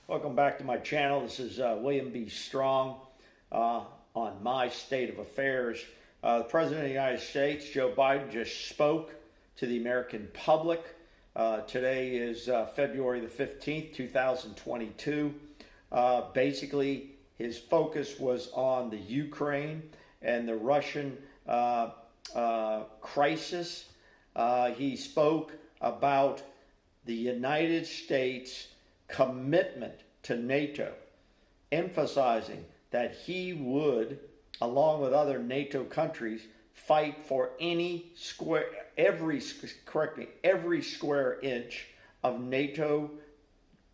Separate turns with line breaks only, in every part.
Welcome back to my channel. This is William B. Strong on My State of Affairs. The President of the United States, Joe Biden, just spoke to the American public. Today is February the 15th, 2022. Basically, his focus was on the Ukraine and the Russian crisis. He spoke about the United States' commitment to NATO, emphasizing that he would, along with other NATO countries, fight for every square inch of NATO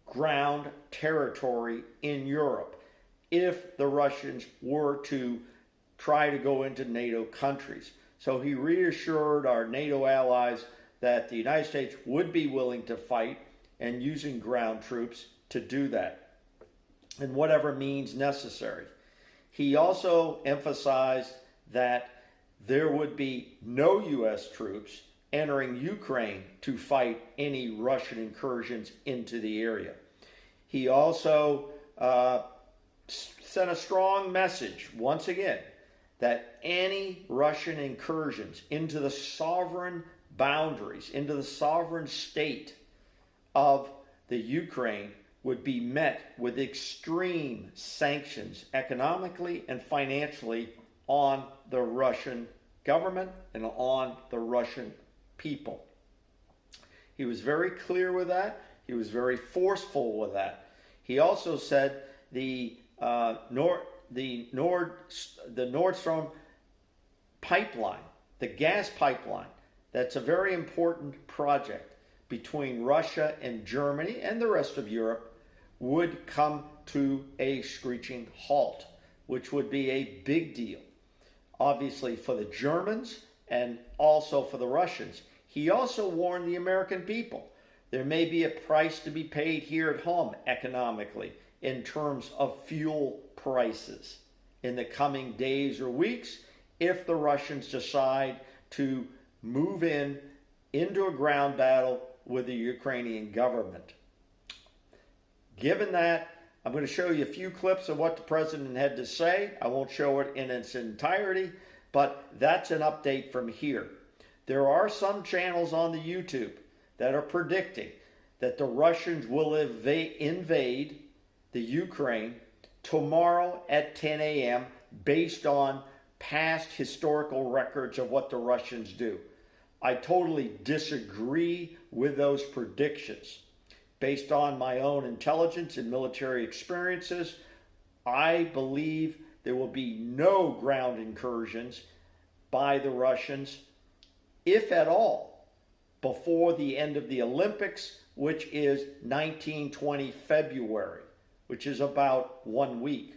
ground territory in Europe if the Russians were to try to go into NATO countries. So he reassured our NATO allies that the United States would be willing to fight and using ground troops to do that in whatever means necessary. He also emphasized that there would be no U.S. troops entering Ukraine to fight any Russian incursions into the area. He also sent a strong message, once again, that any Russian incursions into the sovereign boundaries, into the sovereign state of the Ukraine would be met with extreme sanctions economically and financially on the Russian government and on the Russian people. He was very clear with that. He was very forceful with that. He also said the Nord Stream pipeline, the gas pipeline, that's a very important project between Russia and Germany and the rest of Europe, would come to a screeching halt, which would be a big deal, obviously, for the Germans and also for the Russians. He also warned the American people there may be a price to be paid here at home economically in terms of fuel prices in the coming days or weeks if the Russians decide to move into a ground battle with the Ukrainian government. Given that, I'm going to show you a few clips of what the president had to say. I won't show it in its entirety, but that's an update from here. There are some channels on the YouTube that are predicting that the Russians will invade the Ukraine tomorrow at 10 a.m. based on past historical records of what the Russians do. I totally disagree with those predictions. Based on my own intelligence and military experiences, I believe there will be no ground incursions by the Russians, if at all, before the end of the Olympics, which is 1920 February, which is about 1 week.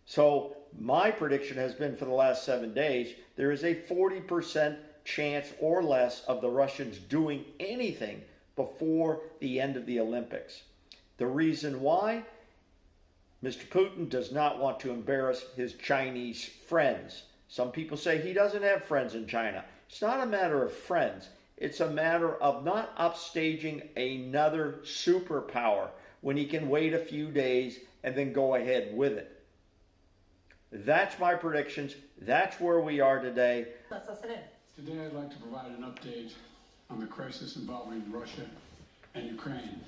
So my prediction has been for the last 7 days, there is a 40% chance or less of the Russians doing anything before the end of the Olympics. The reason why? Mr. Putin does not want to embarrass his Chinese friends. Some people say he doesn't have friends in China. It's not a matter of friends. It's a matter of not upstaging another superpower when he can wait a few days and then go ahead with it. That's my predictions. That's where we are today.
Today I'd like to provide an update on the crisis involving Russia and Ukraine.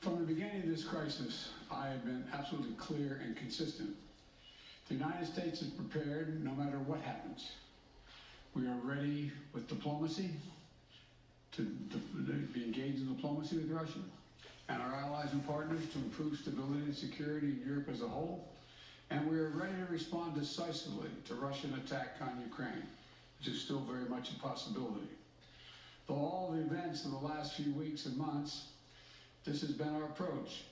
From the beginning of this crisis, I have been absolutely clear and consistent. The United States is prepared no matter what happens. We are ready with diplomacy to be engaged in diplomacy with Russia and our allies and partners to improve stability and security in Europe as a whole. And we are ready to respond decisively to Russian attack on Ukraine, which is still very much a possibility. Though all the events of the last few weeks and months, this has been our approach,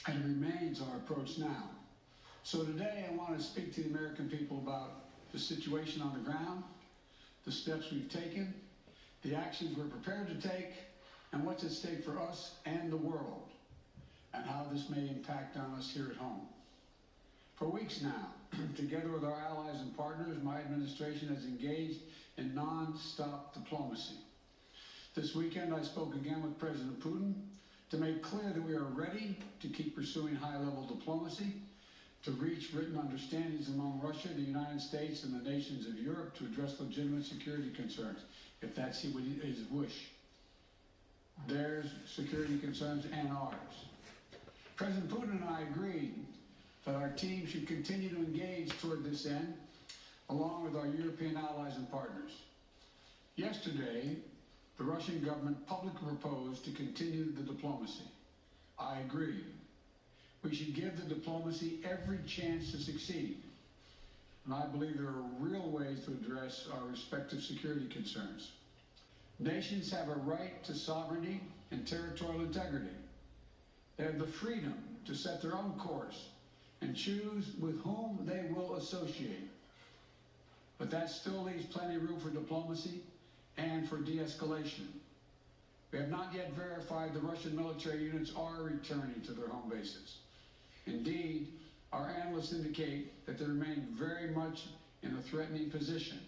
and it remains our approach now. So today I want to speak to the American people about the situation on the ground, the steps we've taken, the actions we're prepared to take, and what's at stake for us and the world, and how this may impact on us here at home. For weeks now, together with our allies and partners, my administration has engaged in non-stop diplomacy. This weekend, I spoke again with President Putin to make clear that we are ready to keep pursuing high-level diplomacy, to reach written understandings among Russia, the United States, and the nations of Europe to address legitimate security concerns, if that's his wish. There's security concerns and ours. President Putin and I agreed that our team should continue to engage toward this end, along with our European allies and partners. Yesterday, the Russian government publicly proposed to continue the diplomacy. I agree. We should give the diplomacy every chance to succeed. And I believe there are real ways to address our respective security concerns. Nations have a right to sovereignty and territorial integrity. They have the freedom to set their own course and choose with whom they will associate. But that still leaves plenty of room for diplomacy and for de-escalation. We have not yet verified the Russian military units are returning to their home bases. Indeed, our analysts indicate that they remain very much in a threatening position.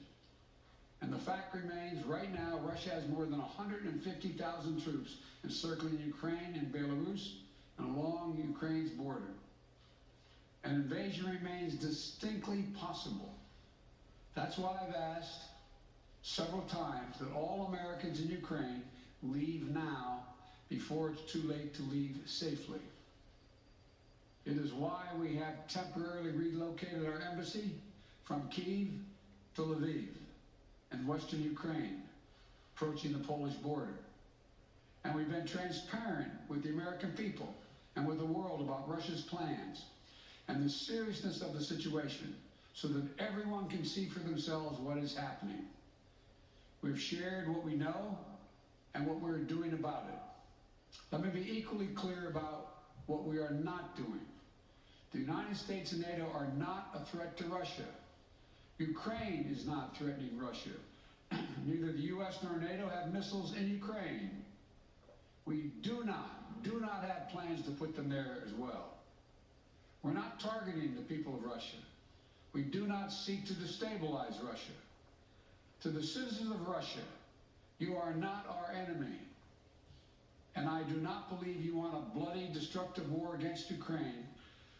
And the fact remains, right now, Russia has more than 150,000 troops encircling Ukraine and Belarus and along Ukraine's border. An invasion remains distinctly possible. That's why I've asked several times that all Americans in Ukraine leave now before it's too late to leave safely. It is why we have temporarily relocated our embassy from Kyiv to Lviv in western Ukraine, approaching the Polish border. And we've been transparent with the American people and with the world about Russia's plans and the seriousness of the situation so that everyone can see for themselves what is happening. We've shared what we know and what we're doing about it. Let me be equally clear about what we are not doing. The United States and NATO are not a threat to Russia. Ukraine is not threatening Russia. Neither the U.S. nor NATO have missiles in Ukraine. We do not have plans to put them there as well. We're not targeting the people of Russia. We do not seek to destabilize Russia. To the citizens of Russia, you are not our enemy. And I do not believe you want a bloody, destructive war against Ukraine,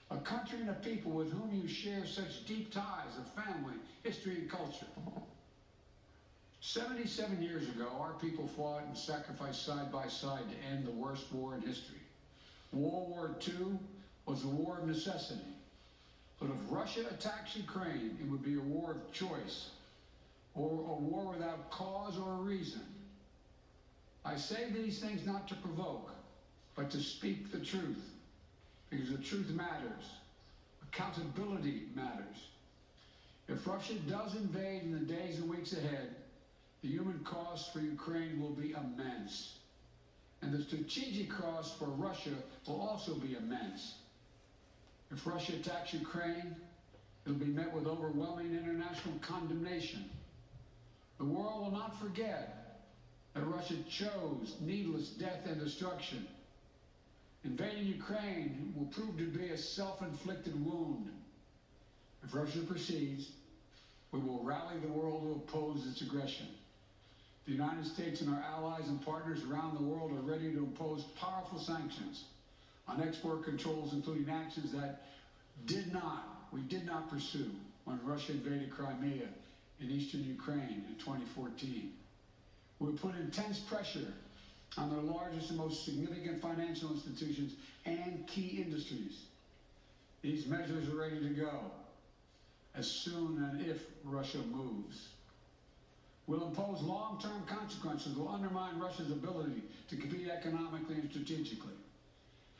a country and a people with whom you share such deep ties of family, history, and culture. 77 years ago, our people fought and sacrificed side by side to end the worst war in history. World War II was a war of necessity. But if Russia attacks Ukraine, it would be a war of choice, or a war without cause or reason. I say these things not to provoke, but to speak the truth, because the truth matters. Accountability matters. If Russia does invade in the days and weeks ahead, the human cost for Ukraine will be immense. And the strategic cost for Russia will also be immense. If Russia attacks Ukraine, it'll be met with overwhelming international condemnation. The world will not forget that Russia chose needless death and destruction. Invading Ukraine will prove to be a self-inflicted wound. If Russia proceeds, we will rally the world to oppose its aggression. The United States and our allies and partners around the world are ready to impose powerful sanctions on export controls, including actions that we did not pursue when Russia invaded Crimea in eastern Ukraine in 2014. We put intense pressure on their largest and most significant financial institutions and key industries. These measures are ready to go as soon as if Russia moves. We'll impose long-term consequences that will undermine Russia's ability to compete economically and strategically.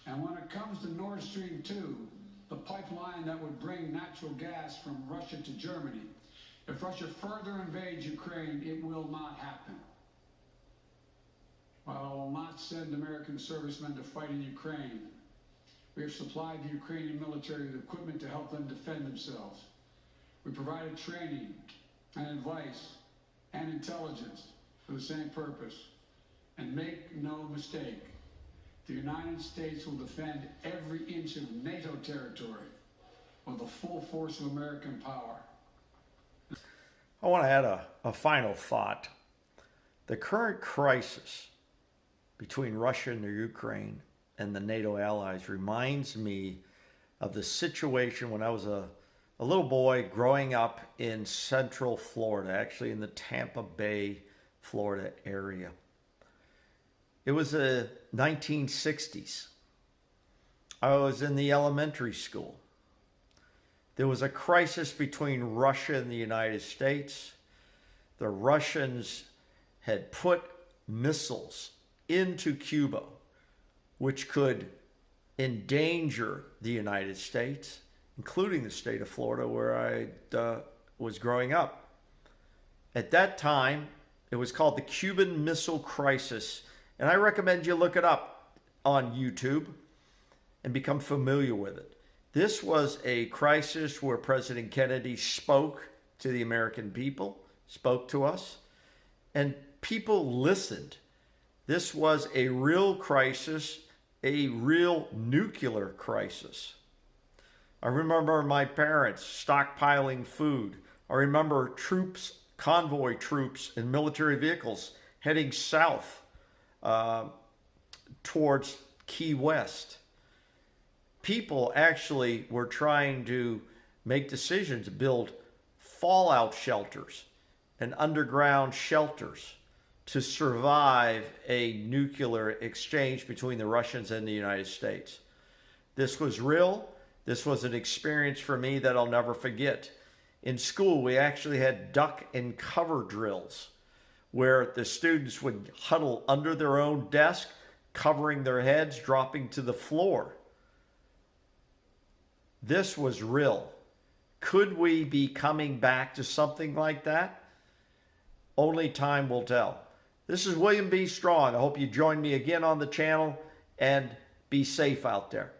And when it comes to Nord Stream 2, the pipeline that would bring natural gas from Russia to Germany, if Russia further invades Ukraine, it will not happen. While I will not send American servicemen to fight in Ukraine, we have supplied the Ukrainian military with equipment to help them defend themselves. We provided training and advice and intelligence for the same purpose. And make no mistake, the United States will defend every inch of NATO territory with the full force of American power.
I want to add a final thought. The current crisis between Russia and the Ukraine and the NATO allies reminds me of the situation when I was a little boy growing up in Central Florida, actually in the Tampa Bay, Florida area. It was the 1960s. I was in the elementary school. There was a crisis between Russia and the United States. The Russians had put missiles into Cuba, which could endanger the United States, including the state of Florida where I was growing up. At that time, it was called the Cuban Missile Crisis, and I recommend you look it up on YouTube and become familiar with it. This was a crisis where President Kennedy spoke to the American people, spoke to us, and people listened. This was a real crisis, a real nuclear crisis. I remember my parents stockpiling food. I remember troops, convoy troops in military vehicles heading south towards Key West. People actually were trying to make decisions to build fallout shelters and underground shelters to survive a nuclear exchange between the Russians and the United States. This was real. This was an experience for me that I'll never forget. In school, we actually had duck and cover drills where the students would huddle under their own desk, covering their heads, dropping to the floor. This was real. Could we be coming back to something like that? Only time will tell. This is William B. Strong. I hope you join me again on the channel, and be safe out there.